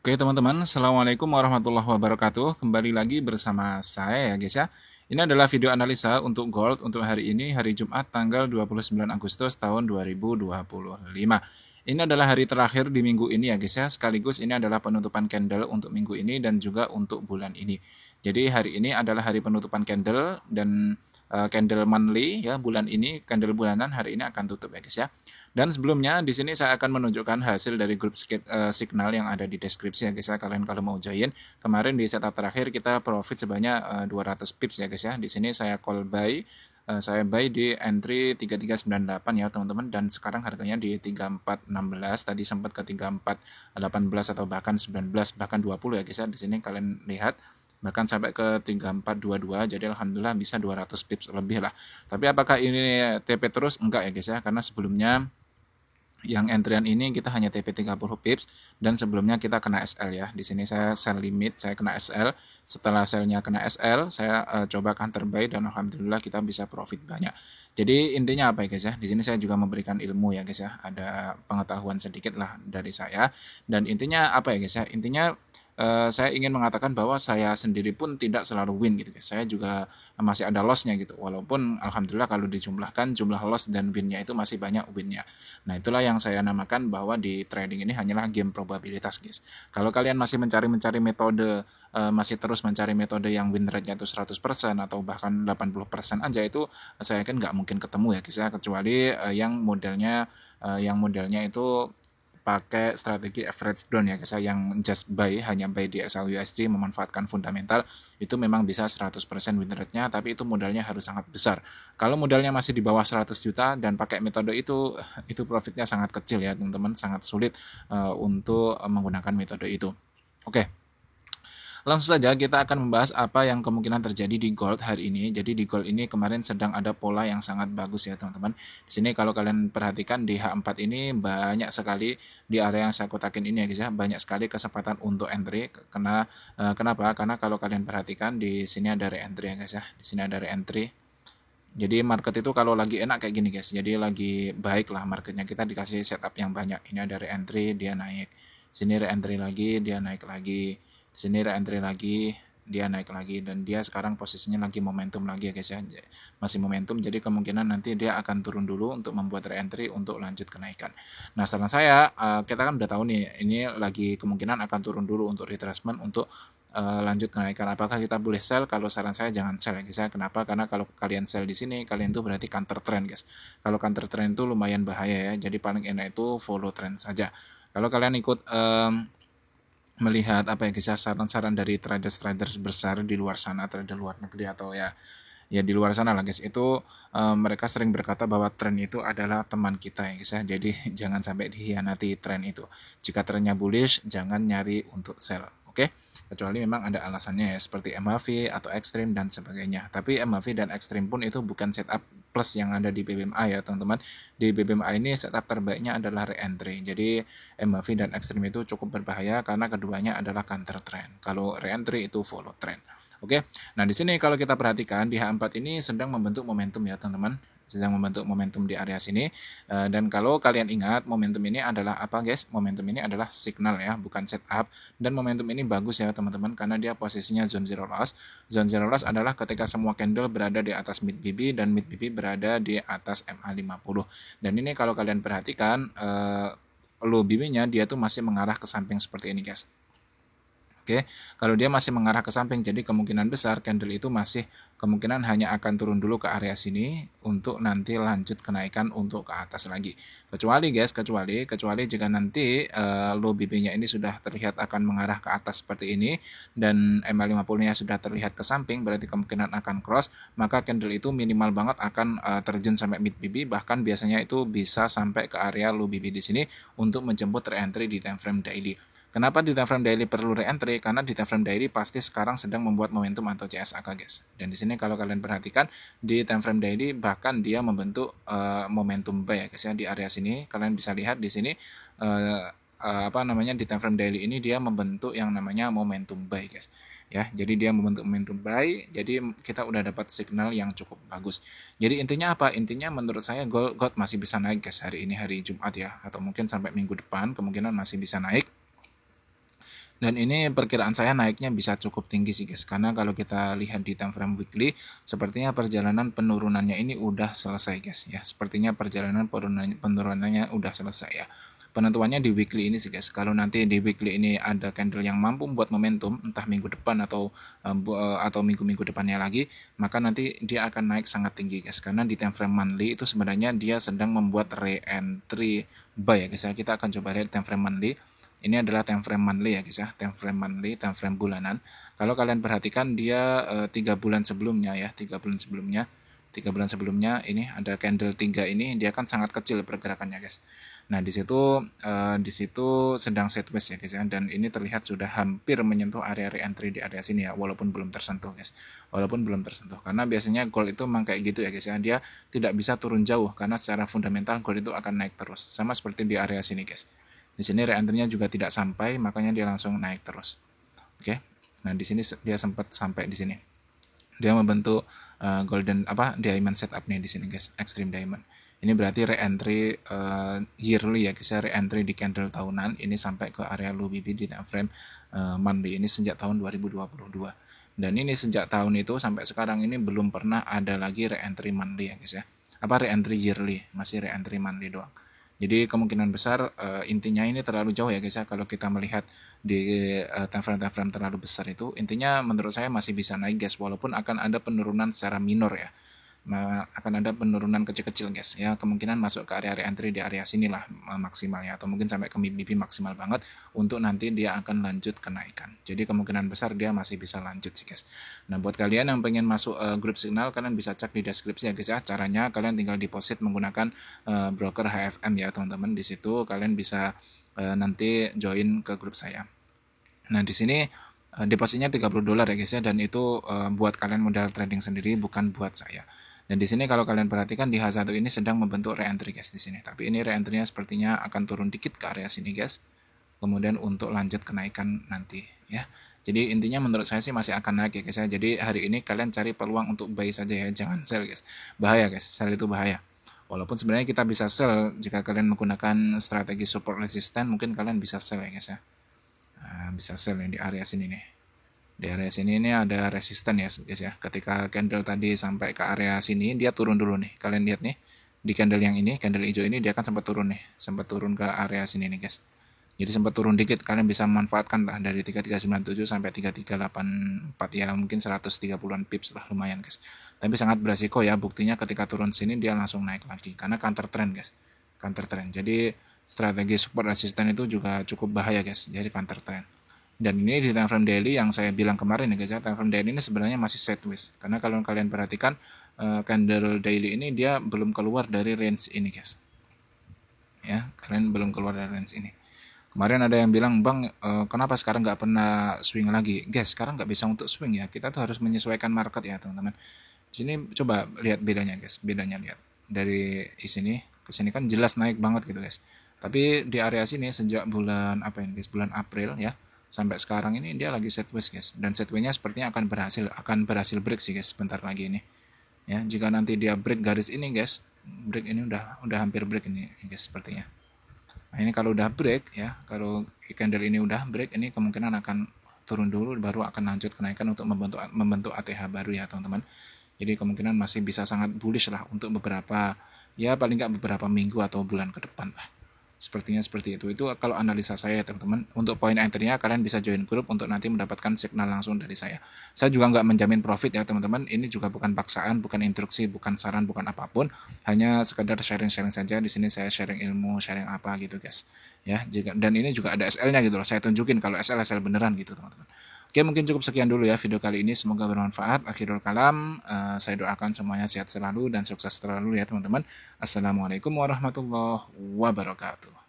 Oke teman-teman, Assalamualaikum warahmatullahi wabarakatuh. Kembali lagi bersama saya ya guys ya. Ini adalah video analisa untuk gold untuk hari ini, hari Jumat tanggal 29 Agustus tahun 2025. Ini adalah hari terakhir di minggu ini ya guys ya. Sekaligus ini adalah penutupan candle untuk minggu ini dan juga untuk bulan ini. Jadi hari ini adalah hari penutupan candle dan candle monthly ya, bulan ini candle bulanan hari ini akan tutup ya guys ya. Dan sebelumnya di sini saya akan menunjukkan hasil dari grup signal yang ada di deskripsi ya guys ya. Kalian kalau mau join, kemarin di setup terakhir kita profit sebanyak 200 pips ya guys ya. Di sini saya call buy, saya buy di entry 3398 ya teman-teman, dan sekarang harganya di 3416. Tadi sempat ke 3418 atau bahkan 19 bahkan 20 ya guys ya. Di sini kalian lihat bahkan sampai ke 3422, jadi alhamdulillah bisa 200 pips lebih lah. Tapi apakah ini TP terus? Enggak ya guys ya, karena sebelumnya yang entrian ini kita hanya TP 30 pips dan sebelumnya kita kena SL ya. Di sini saya sell limit, saya kena SL. Setelah sellnya kena SL, saya coba counter buy dan alhamdulillah kita bisa profit banyak. Jadi intinya apa ya guys ya? Di sini saya juga memberikan ilmu ya guys ya. Ada pengetahuan sedikit lah dari saya. Dan intinya apa ya guys ya? Intinya saya ingin mengatakan bahwa saya sendiri pun tidak selalu win gitu guys. Saya juga masih ada lossnya gitu. Walaupun alhamdulillah kalau dijumlahkan jumlah loss dan winnya itu masih banyak winnya. Nah itulah yang saya namakan bahwa di trading ini hanyalah game probabilitas guys. Kalau kalian masih mencari metode, masih terus mencari metode yang win rate-nya itu 100% atau bahkan 80% aja, itu saya kan nggak mungkin ketemu ya guys ya. Kecuali yang modelnya itu pakai strategi average down ya guys, yang just buy, hanya buy di SLUSD memanfaatkan fundamental, itu memang bisa 100% win rate-nya, tapi itu modalnya harus sangat besar. Kalau modalnya masih di bawah 100 juta dan pakai metode itu profitnya sangat kecil ya teman-teman, sangat sulit untuk menggunakan metode itu. Oke. Langsung saja kita akan membahas apa yang kemungkinan terjadi di gold hari ini. Jadi di gold ini kemarin sedang ada pola yang sangat bagus ya teman-teman. Di sini kalau kalian perhatikan di H4 ini banyak sekali di area yang saya kotakin ini ya guys ya, banyak sekali kesempatan untuk entry. Kenapa? Karena kalau kalian perhatikan di sini ada re-entry ya guys ya. Di sini ada re-entry. Jadi market itu kalau lagi enak kayak gini guys, jadi lagi baik lah marketnya, kita dikasih setup yang banyak. Ini ada re-entry, dia naik. Sini re-entry lagi, dia naik lagi. Sini re-entry lagi, dia naik lagi, dan dia sekarang posisinya lagi momentum lagi ya guys ya, masih momentum. Jadi kemungkinan nanti dia akan turun dulu untuk membuat re-entry untuk lanjut kenaikan. Nah saran saya, kita kan udah tahu nih ini lagi kemungkinan akan turun dulu untuk retracement untuk lanjut kenaikan. Apakah kita boleh sell? Kalau saran saya jangan sell ya guys ya. Kenapa? Karena kalau kalian sell di sini, kalian tuh berarti counter trend guys. Kalau counter trend itu lumayan bahaya ya, jadi paling enak itu follow trend saja. Kalau kalian ikut melihat apa ya guys ya, saran-saran dari traders besar di luar sana, trader luar negeri atau ya di luar sana lah guys, itu mereka sering berkata bahwa tren itu adalah teman kita ya guys ya. Jadi jangan sampai dihianati tren itu. Jika trennya bullish, jangan nyari untuk sell. Oke, kecuali memang ada alasannya ya, seperti MAV atau ekstrim dan sebagainya. Tapi MAV dan ekstrim pun itu bukan setup plus yang ada di BBMA ya teman-teman. Di BBMA ini setup terbaiknya adalah re-entry. Jadi MAV dan ekstrim itu cukup berbahaya karena keduanya adalah counter trend. Kalau re-entry itu follow trend. Oke, nah di sini kalau kita perhatikan di H4 ini sedang membentuk momentum ya teman-teman, sedang membentuk momentum di area sini. Dan kalau kalian ingat, momentum ini adalah apa guys? Momentum ini adalah signal ya, bukan setup. Dan momentum ini bagus ya teman-teman karena dia posisinya zone zero loss. Zone zero loss adalah ketika semua candle berada di atas mid BB dan mid BB berada di atas MA50. Dan ini kalau kalian perhatikan, low BB-nya dia tuh masih mengarah ke samping seperti ini guys. Oke, kalau dia masih mengarah ke samping, jadi kemungkinan besar candle itu masih kemungkinan hanya akan turun dulu ke area sini untuk nanti lanjut kenaikan untuk ke atas lagi. Kecuali guys, kecuali jika nanti low BB-nya ini sudah terlihat akan mengarah ke atas seperti ini dan MA50-nya sudah terlihat ke samping, berarti kemungkinan akan cross, maka candle itu minimal banget akan terjun sampai mid BB, bahkan biasanya itu bisa sampai ke area low BB di sini untuk menjemput re-entry di time frame daily. Kenapa di time frame daily perlu re-entry? Karena di time frame daily pasti sekarang sedang membuat momentum atau CSAK guys. Dan di sini kalau kalian perhatikan di time frame daily bahkan dia membentuk momentum buy ya guys ya, di area sini. Kalian bisa lihat di sini di time frame daily ini dia membentuk yang namanya momentum buy guys. Ya, jadi dia membentuk momentum buy. Jadi kita udah dapat signal yang cukup bagus. Jadi intinya apa? Intinya menurut saya gold masih bisa naik guys hari ini, hari Jumat ya, atau mungkin sampai minggu depan kemungkinan masih bisa naik. Dan ini perkiraan saya naiknya bisa cukup tinggi sih guys, karena kalau kita lihat di time frame weekly, sepertinya perjalanan penurunannya ini udah selesai guys ya. Sepertinya perjalanan penurunannya udah selesai ya. Penentuannya di weekly ini sih guys. Kalau nanti di weekly ini ada candle yang mampu membuat momentum, entah minggu depan atau minggu-minggu depannya lagi, maka nanti dia akan naik sangat tinggi guys. Karena di time frame monthly itu sebenarnya dia sedang membuat re-entry buy ya guys ya. Kita akan coba lihat time frame monthly. Ini adalah time frame monthly ya guys ya, time frame monthly, time frame bulanan. Kalau kalian perhatikan dia 3 bulan sebelumnya ya, 3 bulan sebelumnya ini ada candle 3 ini dia kan sangat kecil pergerakannya guys. Nah, di situ sedang sideways ya guys ya, dan ini terlihat sudah hampir menyentuh area re-entry di area sini ya, walaupun belum tersentuh guys. Walaupun belum tersentuh. Karena biasanya gold itu memang kayak gitu ya guys ya. Dia tidak bisa turun jauh karena secara fundamental gold itu akan naik terus. Sama seperti di area sini guys. Di sini re-entry-nya juga tidak sampai, makanya dia langsung naik terus. Oke. Nah, di sini dia sempat sampai di sini. Dia membentuk diamond setup nih di sini guys, extreme diamond. Ini berarti re-entry yearly ya guys ya, re-entry di candle tahunan ini sampai ke area low BB di time frame monthly ini sejak tahun 2022. Dan ini sejak tahun itu sampai sekarang ini belum pernah ada lagi re-entry monthly ya guys ya. Re-entry yearly, masih re-entry monthly doang. Jadi kemungkinan besar intinya ini terlalu jauh ya guys ya, kalau kita melihat di time frame terlalu besar itu, intinya menurut saya masih bisa naik guys, walaupun akan ada penurunan secara minor ya. Nah, akan ada penurunan kecil-kecil guys ya, kemungkinan masuk ke area re-entry di area sinilah maksimalnya, atau mungkin sampai ke mid-BP maksimal banget untuk nanti dia akan lanjut kenaikan. Jadi kemungkinan besar dia masih bisa lanjut sih guys. Nah, buat kalian yang pengen masuk grup signal, kalian bisa cek di deskripsi ya guys ya. Caranya kalian tinggal deposit menggunakan broker HFM ya teman-teman. Di situ kalian bisa nanti join ke grup saya. Nah, di sini depositnya $30 ya guys ya, dan itu buat kalian modal trading sendiri, bukan buat saya. Dan di sini kalau kalian perhatikan di H1 ini sedang membentuk re-entry guys di sini. Tapi ini re-entry-nya sepertinya akan turun dikit ke area sini guys. Kemudian untuk lanjut kenaikan nanti ya. Jadi intinya menurut saya sih masih akan naik ya guys ya. Jadi hari ini kalian cari peluang untuk buy saja ya, jangan sell guys. Bahaya guys, sell itu bahaya. Walaupun sebenarnya kita bisa sell jika kalian menggunakan strategi support resisten, mungkin kalian bisa sell ya guys ya. Nah, bisa sell di area sini nih. Di area sini ini ada resisten ya guys ya. Ketika candle tadi sampai ke area sini, dia turun dulu nih. Kalian lihat nih, di candle yang ini, candle hijau ini dia kan sempat turun nih. Sempat turun ke area sini nih guys. Jadi sempat turun dikit, kalian bisa memanfaatkan lah dari 3397 sampai 3384 ya, mungkin 130-an pips lah, lumayan guys. Tapi sangat beresiko ya, buktinya ketika turun sini dia langsung naik lagi karena counter trend guys. Counter trend. Jadi strategi support resisten itu juga cukup bahaya guys, jadi counter trend. Dan ini di time frame daily yang saya bilang kemarin ya guys ya, time frame daily ini sebenarnya masih sideways. Karena kalau kalian perhatikan candle daily ini dia belum keluar dari range ini guys. Ya, kalian belum keluar dari range ini. Kemarin ada yang bilang, Bang, kenapa sekarang nggak pernah swing lagi? Guys, sekarang nggak bisa untuk swing ya. Kita tuh harus menyesuaikan market ya teman-teman. Di sini coba lihat bedanya guys. Bedanya lihat. Dari sini ke sini kan jelas naik banget gitu guys. Tapi di area sini sejak bulan apa ini guys? Bulan April ya. Sampai sekarang ini dia lagi sideways guys. Dan sideways-nya sepertinya akan berhasil break sih guys sebentar lagi ini. Ya, jika nanti dia break garis ini guys, break ini udah hampir break ini guys sepertinya. Nah, ini kalau udah break ya, kalau candle ini udah break, ini kemungkinan akan turun dulu baru akan lanjut kenaikan untuk membentuk ATH baru ya teman-teman. Jadi kemungkinan masih bisa sangat bullish lah untuk beberapa, ya paling nggak beberapa minggu atau bulan ke depan lah. Sepertinya seperti itu. Itu kalau analisa saya ya teman-teman. Untuk poin entry-nya kalian bisa join grup untuk nanti mendapatkan signal langsung dari saya. Saya juga nggak menjamin profit ya teman-teman. Ini juga bukan paksaan, bukan instruksi, bukan saran, bukan apapun. Hanya sekedar sharing-sharing saja. Di sini saya sharing ilmu, sharing apa gitu guys. Ya, dan ini juga ada SL-nya gitu loh. Saya tunjukin kalau SL beneran gitu teman-teman. Oke, mungkin cukup sekian dulu ya video kali ini. Semoga bermanfaat. Akhirul kalam, saya doakan semuanya sehat selalu dan sukses selalu ya teman-teman. Assalamualaikum warahmatullahi wabarakatuh.